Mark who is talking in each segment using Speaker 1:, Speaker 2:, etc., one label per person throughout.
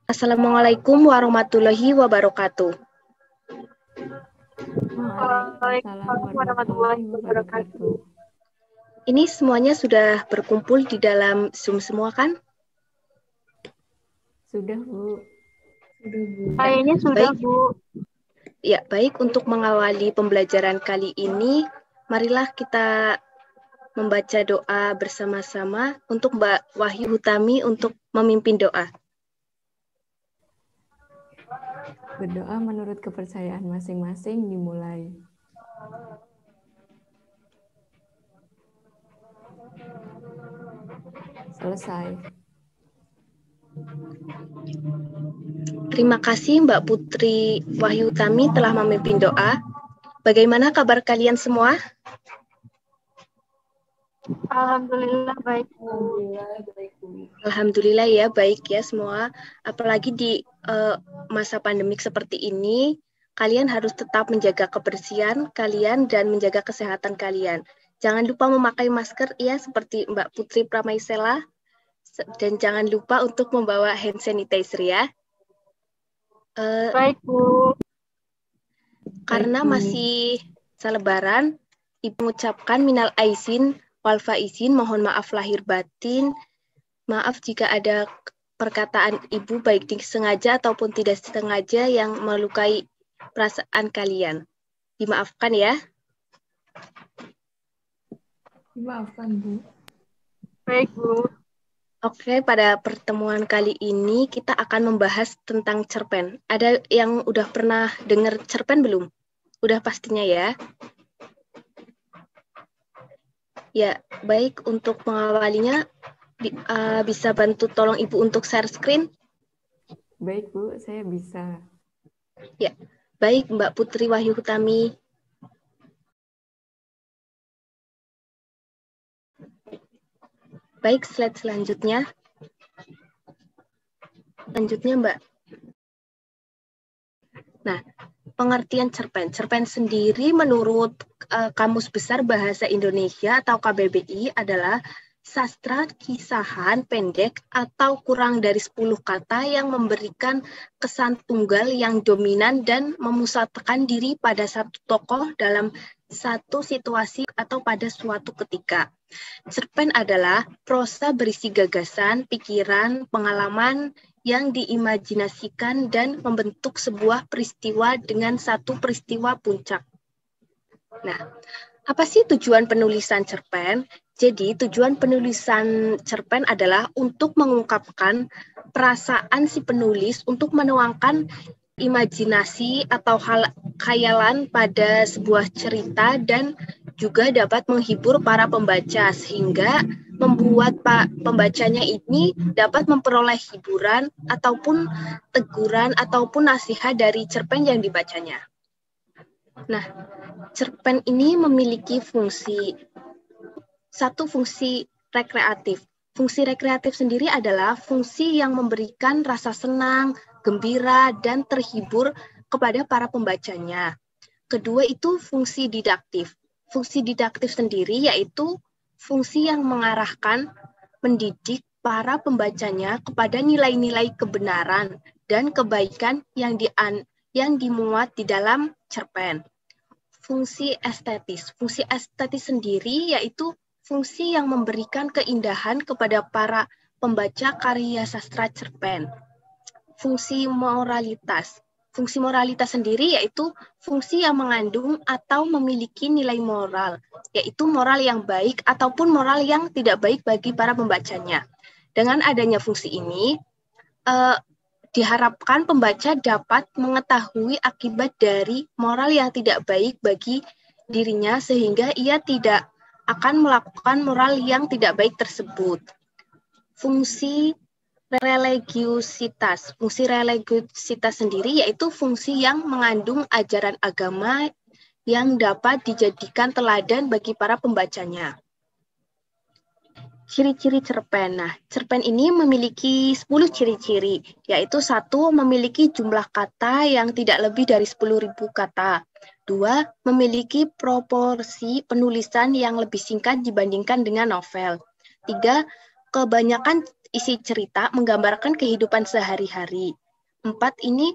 Speaker 1: Assalamualaikum warahmatullahi wabarakatuh.
Speaker 2: Waalaikumsalam warahmatullahi wabarakatuh.
Speaker 1: Ini semuanya sudah berkumpul di dalam Zoom semua kan?
Speaker 2: Sudah, Bu.
Speaker 3: Kayaknya sudah,
Speaker 1: Baik.
Speaker 3: Bu.
Speaker 1: Ya, baik, untuk mengawali pembelajaran kali ini, marilah kita membaca doa bersama-sama untuk Mbak Wahyu Hutami untuk memimpin doa.
Speaker 2: Berdoa menurut kepercayaan masing-masing dimulai. Selesai.
Speaker 1: Terima kasih Mbak Putri Wahyu Hutami telah memimpin doa. Bagaimana kabar kalian semua?
Speaker 3: Alhamdulillah baik, Bu.
Speaker 1: Alhamdulillah ya, baik ya semua. Apalagi di masa pandemik seperti ini, kalian harus tetap menjaga kebersihan kalian dan menjaga kesehatan kalian. Jangan lupa memakai masker ya, seperti Mbak Putri Pramaisela. Dan jangan lupa untuk membawa hand sanitizer ya.
Speaker 3: Baik, Bu.
Speaker 1: Karena masih selebaran, Ibu mengucapkan minal aizin wal faizin, mohon maaf lahir batin. Maaf jika ada perkataan Ibu baik disengaja ataupun tidak sengaja yang melukai perasaan kalian. Dimaafkan ya.
Speaker 2: Dimaafkan, Bu.
Speaker 3: Baik, Bu.
Speaker 1: Oke, pada pertemuan kali ini kita akan membahas tentang cerpen. Ada yang udah pernah dengar cerpen belum? Udah pastinya ya. Ya, baik, untuk mengawalinya bisa bantu tolong Ibu untuk share screen?
Speaker 2: Baik, Bu, saya bisa.
Speaker 1: Ya, baik Mbak Putri Wahyu Hutami. Baik, slide selanjutnya. Selanjutnya, Mbak. Nah, pengertian cerpen. Cerpen sendiri menurut Kamus Besar Bahasa Indonesia atau KBBI adalah sastra kisahan pendek atau kurang dari 10 kata yang memberikan kesan tunggal yang dominan dan memusatkan diri pada satu tokoh dalam satu situasi atau pada suatu ketika. Cerpen adalah prosa berisi gagasan, pikiran, pengalaman yang diimajinasikan dan membentuk sebuah peristiwa dengan satu peristiwa puncak. Nah, apa sih tujuan penulisan cerpen? Jadi, tujuan penulisan cerpen adalah untuk mengungkapkan perasaan si penulis untuk menuangkan imajinasi atau khayalan pada sebuah cerita dan juga dapat menghibur para pembaca sehingga membuat pembacanya ini dapat memperoleh hiburan ataupun teguran ataupun nasihat dari cerpen yang dibacanya. Nah, cerpen ini memiliki fungsi rekreatif. Fungsi rekreatif sendiri adalah fungsi yang memberikan rasa senang, gembira, dan terhibur kepada para pembacanya. Kedua itu fungsi didaktif. Fungsi didaktif sendiri yaitu fungsi yang mengarahkan, mendidik para pembacanya kepada nilai-nilai kebenaran dan kebaikan yang dimuat di dalam cerpen. Fungsi estetis. Fungsi estetis sendiri yaitu fungsi yang memberikan keindahan kepada para pembaca karya sastra cerpen. Fungsi moralitas. Fungsi moralitas sendiri yaitu fungsi yang mengandung atau memiliki nilai moral, yaitu moral yang baik ataupun moral yang tidak baik bagi para pembacanya. Dengan adanya fungsi ini, diharapkan pembaca dapat mengetahui akibat dari moral yang tidak baik bagi dirinya sehingga ia tidak akan melakukan moral yang tidak baik tersebut. Fungsi religiusitas. Fungsi religiusitas sendiri yaitu fungsi yang mengandung ajaran agama yang dapat dijadikan teladan bagi para pembacanya. Ciri-ciri cerpen. Nah, cerpen ini memiliki 10 ciri-ciri, yaitu 1, memiliki jumlah kata yang tidak lebih dari 10.000 kata. 2, memiliki proporsi penulisan yang lebih singkat dibandingkan dengan novel. 3, Kebanyakan isi cerita menggambarkan kehidupan sehari-hari. 4, ini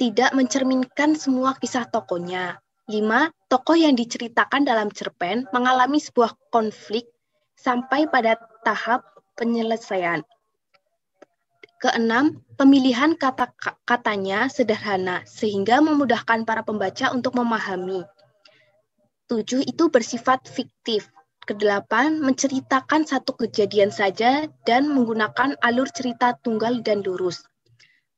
Speaker 1: tidak mencerminkan semua kisah tokohnya. 5, tokoh yang diceritakan dalam cerpen mengalami sebuah konflik sampai pada tahap penyelesaian. Keenam, pemilihan kata-katanya sederhana sehingga memudahkan para pembaca untuk memahami. 7, itu bersifat fiktif. Kedelapan, menceritakan satu kejadian saja dan menggunakan alur cerita tunggal dan lurus.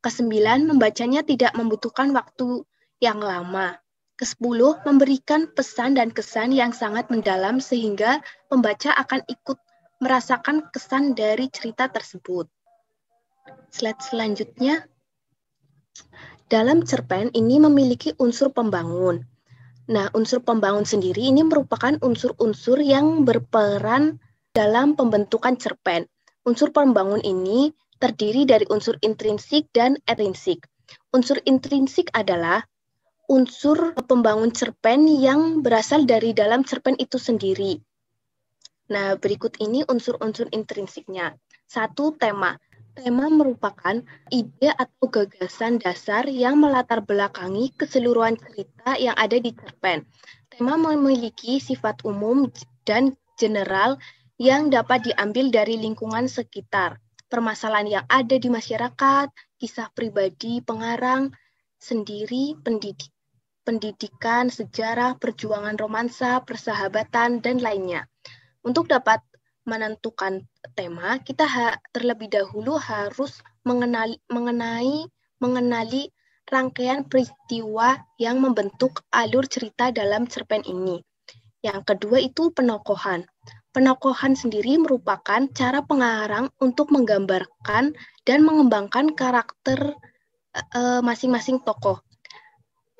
Speaker 1: Kesembilan, membacanya tidak membutuhkan waktu yang lama. Kesepuluh, memberikan pesan dan kesan yang sangat mendalam sehingga pembaca akan ikut merasakan kesan dari cerita tersebut. Slide selanjutnya. Dalam cerpen ini memiliki unsur pembangun. Nah, unsur pembangun sendiri ini merupakan unsur-unsur yang berperan dalam pembentukan cerpen. Unsur pembangun ini terdiri dari unsur intrinsik dan etrinsik. Unsur intrinsik adalah unsur pembangun cerpen yang berasal dari dalam cerpen itu sendiri. Nah, berikut ini unsur-unsur intrinsiknya. 1, tema. Tema merupakan ide atau gagasan dasar yang melatar belakangi keseluruhan cerita yang ada di cerpen. Tema memiliki sifat umum dan general yang dapat diambil dari lingkungan sekitar, permasalahan yang ada di masyarakat, kisah pribadi pengarang sendiri, pendidikan, sejarah, perjuangan romansa, persahabatan, dan lainnya. Untuk dapat menentukan tema, kita terlebih dahulu harus mengenali rangkaian peristiwa yang membentuk alur cerita dalam cerpen ini. Yang kedua itu penokohan. Penokohan sendiri merupakan cara pengarang untuk menggambarkan dan mengembangkan karakter masing-masing tokoh.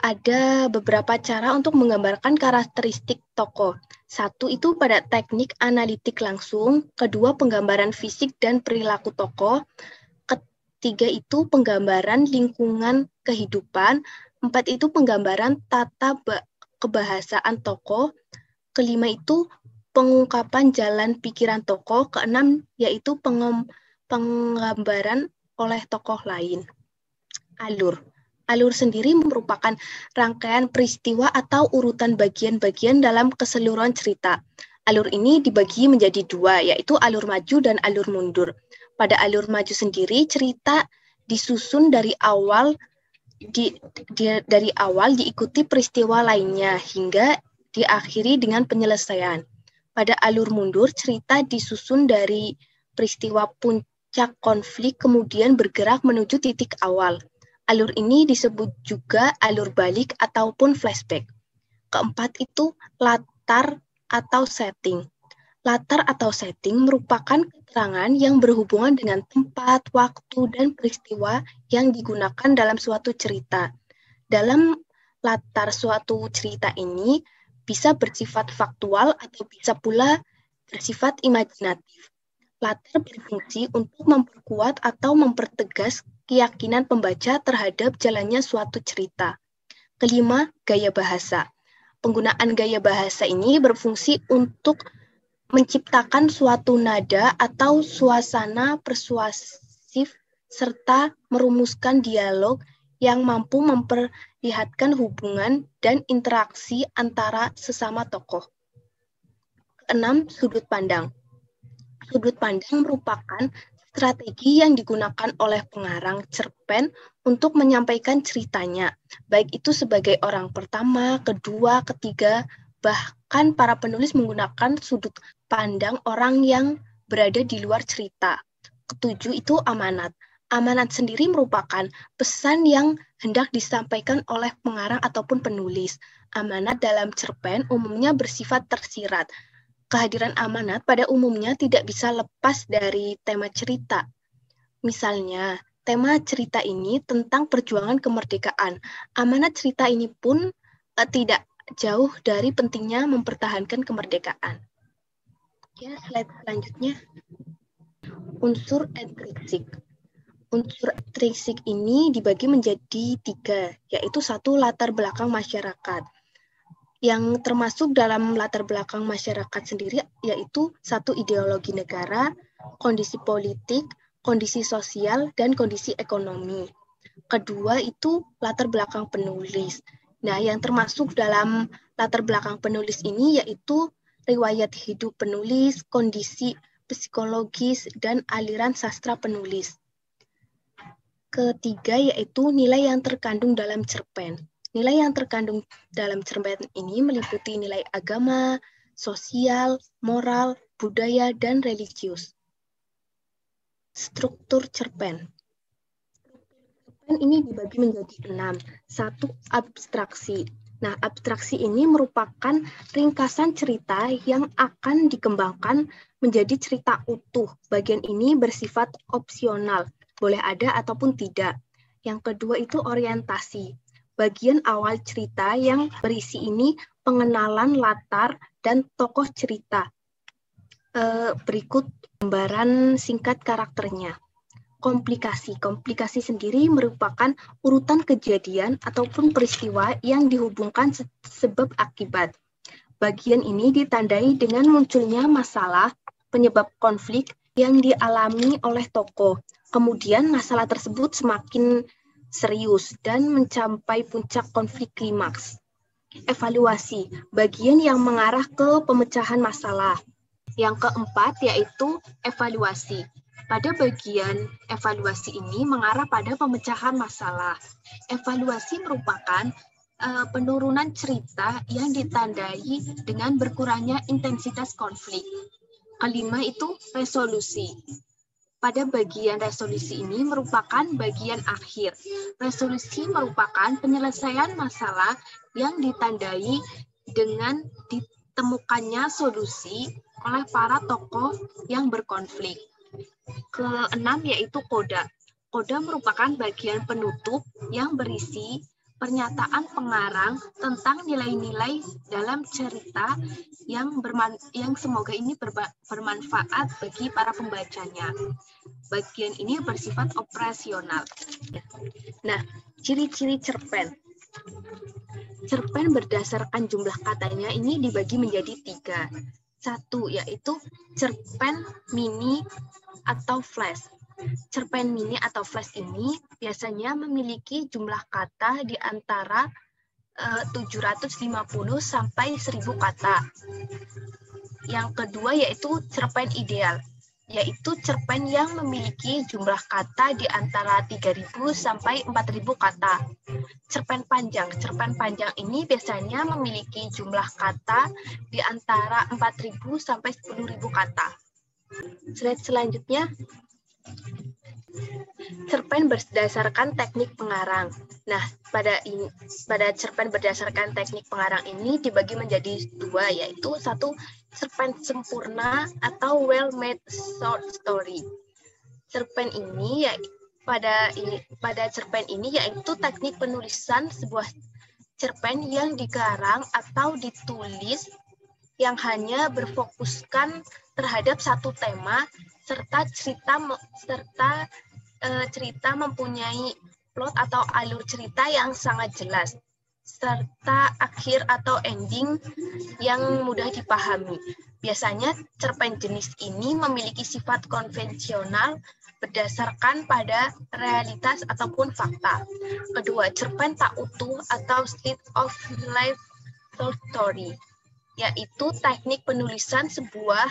Speaker 1: Ada beberapa cara untuk menggambarkan karakteristik tokoh. 1, itu pada teknik analitik langsung. Kedua, penggambaran fisik dan perilaku tokoh. Ketiga, itu penggambaran lingkungan kehidupan. 4, itu penggambaran tata kebahasaan tokoh. Kelima, itu pengungkapan jalan pikiran tokoh. Keenam, yaitu penggambaran oleh tokoh lain. Alur. Alur sendiri merupakan rangkaian peristiwa atau urutan bagian-bagian dalam keseluruhan cerita. Alur ini dibagi menjadi 2, yaitu alur maju dan alur mundur. Pada alur maju sendiri, cerita disusun dari awal diikuti peristiwa lainnya hingga diakhiri dengan penyelesaian. Pada alur mundur, cerita disusun dari peristiwa puncak konflik kemudian bergerak menuju titik awal. Alur ini disebut juga alur balik ataupun flashback. Keempat itu latar atau setting. Latar atau setting merupakan keterangan yang berhubungan dengan tempat, waktu, dan peristiwa yang digunakan dalam suatu cerita. Dalam latar suatu cerita ini bisa bersifat faktual atau bisa pula bersifat imajinatif. Latar berfungsi untuk memperkuat atau mempertegas keyakinan pembaca terhadap jalannya suatu cerita. Kelima, gaya bahasa. Penggunaan gaya bahasa ini berfungsi untuk menciptakan suatu nada atau suasana persuasif serta merumuskan dialog yang mampu memperlihatkan hubungan dan interaksi antara sesama tokoh. Keenam, sudut pandang. Sudut pandang merupakan strategi yang digunakan oleh pengarang cerpen untuk menyampaikan ceritanya, baik itu sebagai orang pertama, kedua, ketiga, bahkan para penulis menggunakan sudut pandang orang yang berada di luar cerita. Ketujuh itu amanat. Amanat sendiri merupakan pesan yang hendak disampaikan oleh pengarang ataupun penulis. Amanat dalam cerpen umumnya bersifat tersirat. Kehadiran amanat pada umumnya tidak bisa lepas dari tema cerita. Misalnya, tema cerita ini tentang perjuangan kemerdekaan. Amanat cerita ini pun tidak jauh dari pentingnya mempertahankan kemerdekaan. Ya, slide selanjutnya. Unsur intrinsik. Unsur intrinsik ini dibagi menjadi 3, yaitu 1, latar belakang masyarakat. Yang termasuk dalam latar belakang masyarakat sendiri yaitu 1, ideologi negara, kondisi politik, kondisi sosial, dan kondisi ekonomi. Kedua itu latar belakang penulis. Nah, yang termasuk dalam latar belakang penulis ini yaitu riwayat hidup penulis, kondisi psikologis, dan aliran sastra penulis. Ketiga yaitu nilai yang terkandung dalam cerpen. Nilai yang terkandung dalam cerpen ini meliputi nilai agama, sosial, moral, budaya, dan religius. Struktur cerpen. Cerpen ini dibagi menjadi 6. 1. Abstraksi. Nah, abstraksi ini merupakan ringkasan cerita yang akan dikembangkan menjadi cerita utuh. Bagian ini bersifat opsional, boleh ada ataupun tidak. Yang kedua itu orientasi. Bagian awal cerita yang berisi ini pengenalan latar dan tokoh cerita. Berikut gambaran singkat karakternya. Komplikasi. Komplikasi sendiri merupakan urutan kejadian ataupun peristiwa yang dihubungkan sebab akibat. Bagian ini ditandai dengan munculnya masalah, penyebab konflik yang dialami oleh tokoh. Kemudian masalah tersebut semakin serius dan mencapai puncak konflik klimaks. Evaluasi, bagian yang mengarah ke pemecahan masalah. Yang keempat yaitu evaluasi. Pada bagian evaluasi ini mengarah pada pemecahan masalah. Evaluasi merupakan penurunan cerita yang ditandai dengan berkurangnya intensitas konflik. Kelima itu resolusi. Pada bagian resolusi ini merupakan bagian akhir. Resolusi merupakan penyelesaian masalah yang ditandai dengan ditemukannya solusi oleh para tokoh yang berkonflik. Keenam yaitu koda. Koda merupakan bagian penutup yang berisi pernyataan pengarang tentang nilai-nilai dalam cerita yang semoga ini bermanfaat bagi para pembacanya. Bagian ini bersifat operasional. Nah, ciri-ciri cerpen. Cerpen berdasarkan jumlah katanya ini dibagi menjadi 3. 1 yaitu cerpen mini atau flash. Cerpen mini atau flash ini biasanya memiliki jumlah kata di antara 750 sampai 1000 kata. Yang kedua yaitu cerpen ideal, yaitu cerpen yang memiliki jumlah kata di antara 3000 sampai 4000 kata. Cerpen panjang ini biasanya memiliki jumlah kata di antara 4000 sampai 10.000 kata. Slide selanjutnya, cerpen berdasarkan teknik pengarang. Nah, pada cerpen berdasarkan teknik pengarang ini dibagi menjadi 2, yaitu 1 cerpen sempurna atau well-made short story. Cerpen ini pada cerpen ini yaitu teknik penulisan sebuah cerpen yang dikarang atau ditulis yang hanya berfokuskan terhadap satu tema serta cerita mempunyai plot atau alur cerita yang sangat jelas serta akhir atau ending yang mudah dipahami. Biasanya cerpen jenis ini memiliki sifat konvensional berdasarkan pada realitas ataupun fakta. Kedua, cerpen tak utuh atau state of life short story, yaitu teknik penulisan sebuah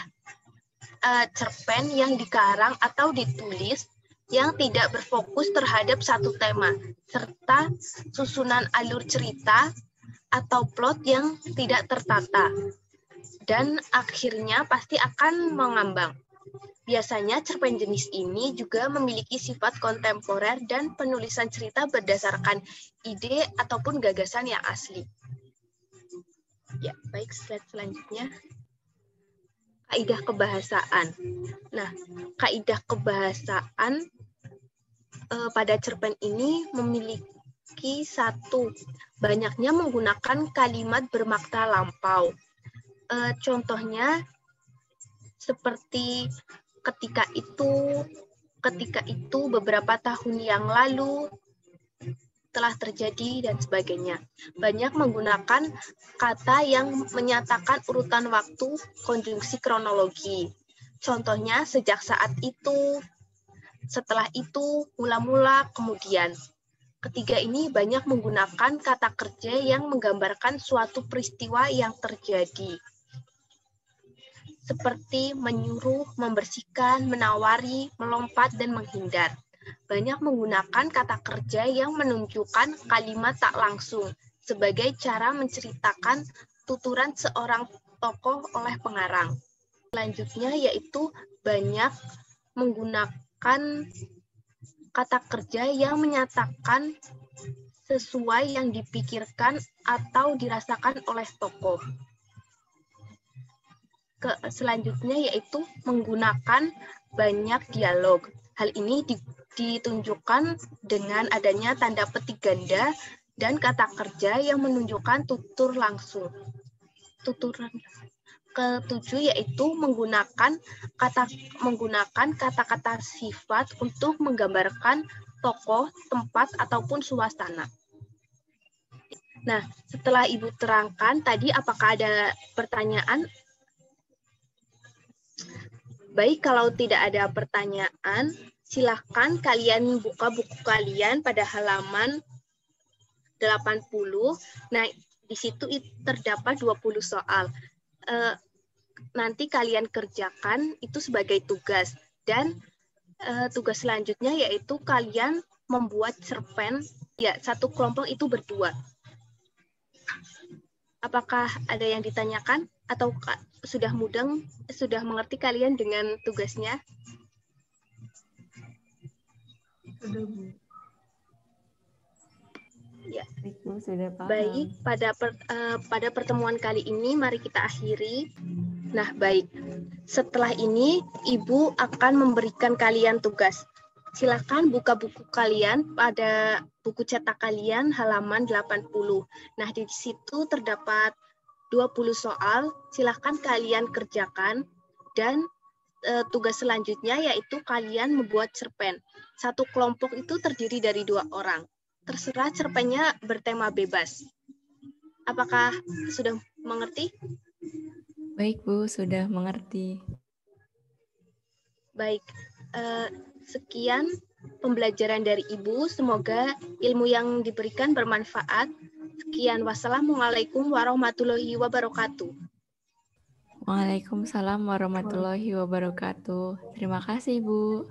Speaker 1: cerpen yang dikarang atau ditulis yang tidak berfokus terhadap satu tema, serta susunan alur cerita atau plot yang tidak tertata, dan akhirnya pasti akan mengambang. Biasanya cerpen jenis ini juga memiliki sifat kontemporer dan penulisan cerita berdasarkan ide ataupun gagasan yang asli. Ya, baik, slide selanjutnya. Kaidah kebahasaan. Nah, kaidah kebahasaan pada cerpen ini memiliki 1, banyaknya menggunakan kalimat bermakna lampau. Contohnya seperti ketika itu beberapa tahun yang lalu telah terjadi dan sebagainya. Banyak menggunakan kata yang menyatakan urutan waktu, konjungsi kronologi. Contohnya sejak saat itu, setelah itu, mula-mula, kemudian. Ketiga ini banyak menggunakan kata kerja yang menggambarkan suatu peristiwa yang terjadi. Seperti menyuruh, membersihkan, menawari, melompat, dan menghindar. Banyak menggunakan kata kerja yang menunjukkan kalimat tak langsung sebagai cara menceritakan tuturan seorang tokoh oleh pengarang. Selanjutnya yaitu banyak menggunakan kata kerja yang menyatakan sesuai yang dipikirkan atau dirasakan oleh tokoh. Selanjutnya yaitu menggunakan banyak dialog. Hal ini ditunjukkan dengan adanya tanda petik ganda dan kata kerja yang menunjukkan tutur langsung. Tuturan. Ketujuh yaitu menggunakan kata-kata sifat untuk menggambarkan tokoh, tempat, ataupun suasana. Nah, setelah Ibu terangkan tadi, apakah ada pertanyaan? Baik, kalau tidak ada pertanyaan, silahkan kalian buka buku kalian pada halaman 80. Nah, di situ terdapat 20 soal. Nanti kalian kerjakan itu sebagai tugas. Dan tugas selanjutnya yaitu kalian membuat cerpen. Ya, satu kelompok itu berdua. Apakah ada yang ditanyakan? Atau sudah mudeng, sudah mengerti kalian dengan tugasnya?
Speaker 2: Sudah, Bu.
Speaker 1: Ya.
Speaker 2: Ibu sudah paham.
Speaker 1: Baik, pada pertemuan kali ini mari kita akhiri. Nah, baik. Setelah ini Ibu akan memberikan kalian tugas. Silakan buka buku kalian pada buku cetak kalian halaman 80. Nah, di situ terdapat 20 soal, silahkan kalian kerjakan, dan tugas selanjutnya yaitu kalian membuat cerpen. Satu kelompok itu terdiri dari 2 orang. Terserah cerpennya bertema bebas. Apakah sudah mengerti?
Speaker 2: Baik, Bu, sudah mengerti.
Speaker 1: Baik, sekian pembelajaran dari Ibu. Semoga ilmu yang diberikan bermanfaat. Sekian, wassalamualaikum warahmatullahi wabarakatuh.
Speaker 2: Waalaikumsalam warahmatullahi wabarakatuh. Terima kasih, Bu.